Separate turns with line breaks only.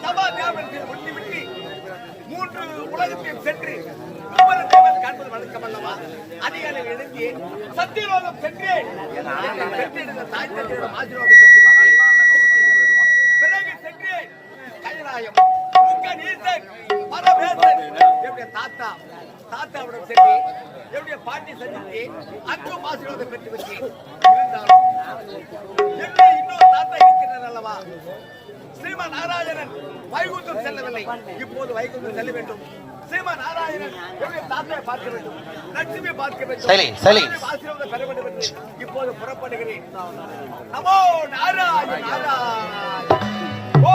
சபா தேவர்கள் ஒட்டி விட்டு 3 உலகத்தையும் சென்று தேவன் காண்பது வழக்கம் அல்லவா? அதிகாரிகள் எழுந்தி சத்தியலோகம் சென்று தாய் தந்தையோட ஆசீர்வாதம் பெற்று பிறகு சென்று கைலாயம் என்னுடைய தாத்தாவுடன் சென்று என்னுடைய பாட்டி சந்தித்து அங்கும் ஆசீர்வாதம் பெற்று வச்சு இருந்தாலும் இன்னொரு தாத்தா இருக்கிறார் அல்லவா? ஸ்ரீமன் நாராயணன் வைகுந்தம் செல்லவில்லை, இப்போது வைகுந்தம் செல்ல வேண்டும். ஸ்ரீமன் நாராயணன் என்னுடைய தாத்தாவை பார்க்க வேண்டும், லட்சுமி பார்க்க வேண்டும், ஆசீர்வாதம் பெற வேண்டும் என்று இப்போது புறப்படுகிறேன். நமோ நாராயண நாராயண. ஓ